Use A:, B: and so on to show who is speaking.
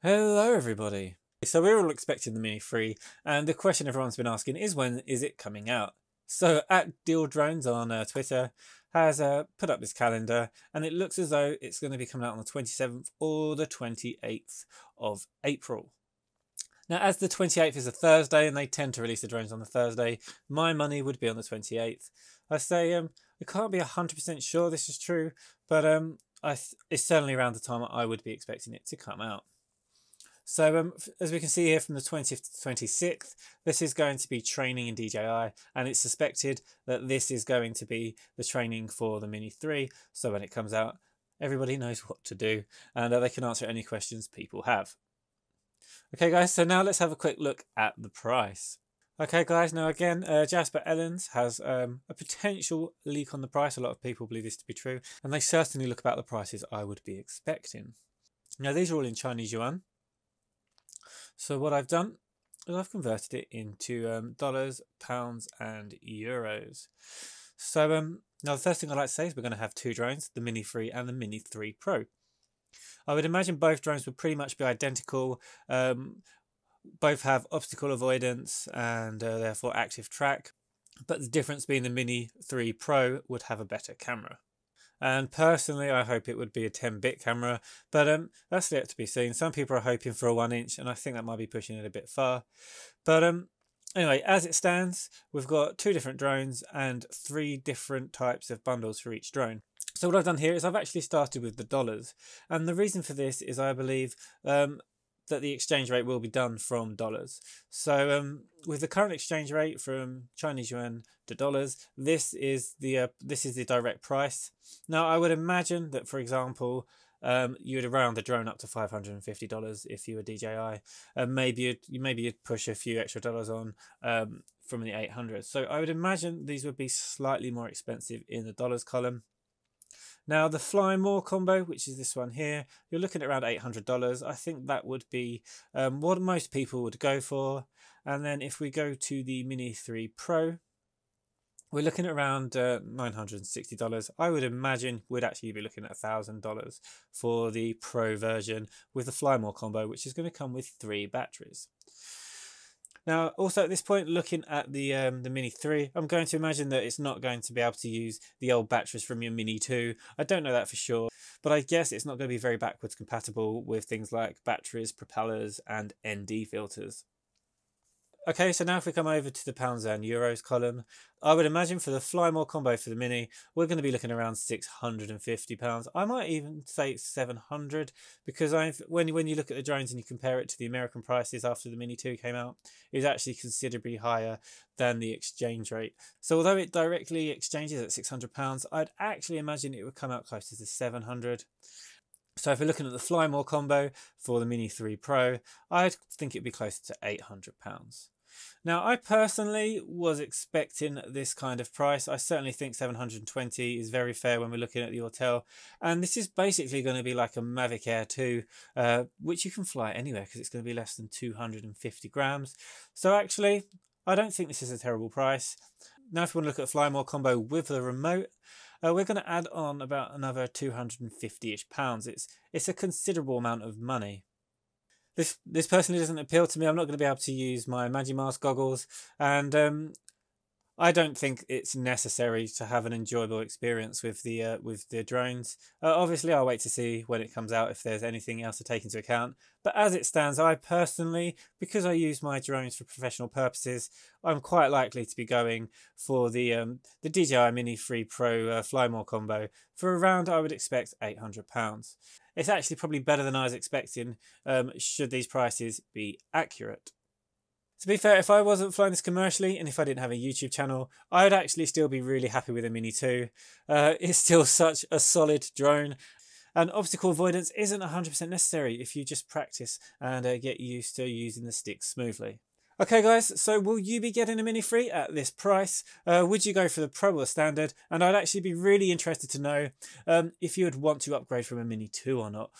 A: Hello everybody. So we're all expecting the Mini 3 and the question everyone's been asking is when is it coming out? So at Deal Drones on Twitter has put up this calendar and it looks as though it's going to be coming out on the 27th or the 28th of April. Now as the 28th is a Thursday and they tend to release the drones on the Thursday, my money would be on the 28th. I say I can't be 100% sure this is true, but it's certainly around the time I would be expecting it to come out. So as we can see here from the 20th to the 26th, this is going to be training in DJI, and it's suspected that this is going to be the training for the Mini 3. So when it comes out, everybody knows what to do, and they can answer any questions people have. Okay guys, so now let's have a quick look at the price. Okay guys, now again, Jasper Ellens has a potential leak on the price. A lot of people believe this to be true, and they certainly look about the prices I would be expecting. Now these are all in Chinese yuan. So what I've done is I've converted it into dollars, pounds and euros. So now the first thing I'd like to say is we're going to have two drones, the Mini 3 and the Mini 3 Pro. I would imagine both drones would pretty much be identical. Both have obstacle avoidance and therefore active track. But the difference being the Mini 3 Pro would have a better camera. And personally, I hope it would be a 10-bit camera, but that's yet to be seen. Some people are hoping for a 1-inch, and I think that might be pushing it a bit far. But anyway, as it stands, we've got two different drones and three different types of bundles for each drone. So what I've done here is I've actually started with the dollars, and the reason for this is I believe that the exchange rate will be done from dollars. So with the current exchange rate from Chinese yuan to dollars, this is the direct price. Now I would imagine that, for example, you would round the drone up to $550 if you were DJI. Maybe you'd push a few extra dollars on from the 800. So I would imagine these would be slightly more expensive in the dollars column. Now the Fly More combo, which is this one here, you're looking at around $800. I think that would be what most people would go for. And then if we go to the Mini 3 Pro, we're looking at around $960. I would imagine we'd actually be looking at $1,000 for the Pro version with the Fly More combo, which is going to come with 3 batteries. Now, also at this point, looking at the Mini 3, I'm going to imagine that it's not going to be able to use the old batteries from your Mini 2. I don't know that for sure, but I guess it's not going to be very backwards compatible with things like batteries, propellers, and ND filters. Okay, so now if we come over to the pounds and euros column, I would imagine for the Fly More combo for the Mini, we're going to be looking around £650. I might even say 700 because when you look at the drones and you compare it to the American prices after the Mini 2 came out, it's actually considerably higher than the exchange rate. So although it directly exchanges at £600, I'd actually imagine it would come out closer to 700. So if we're looking at the Fly More combo for the Mini 3 Pro, I'd think it'd be closer to £800. Now, I personally was expecting this kind of price. I certainly think 720 is very fair when we're looking at the Autel. And this is basically going to be like a Mavic Air 2, which you can fly anywhere because it's going to be less than 250 grams. So actually, I don't think this is a terrible price. Now, if we want to look at a Fly More combo with the remote, we're going to add on about another 250-ish pounds. It's a considerable amount of money. This personally doesn't appeal to me. I'm not going to be able to use my Magimask goggles, and I don't think it's necessary to have an enjoyable experience with the drones. Obviously, I'll wait to see when it comes out if there's anything else to take into account. But as it stands, I personally, because I use my drones for professional purposes, I'm quite likely to be going for the DJI Mini 3 Pro Fly More combo for around, I would expect, £800. It's actually probably better than I was expecting, should these prices be accurate. To be fair, if I wasn't flying this commercially and if I didn't have a YouTube channel, I'd actually still be really happy with the Mini 2. It's still such a solid drone. And obstacle avoidance isn't 100% necessary if you just practice and get used to using the stick smoothly. Okay guys, so will you be getting a Mini 3 at this price? Would you go for the Pro or Standard? And I'd actually be really interested to know if you would want to upgrade from a Mini 2 or not.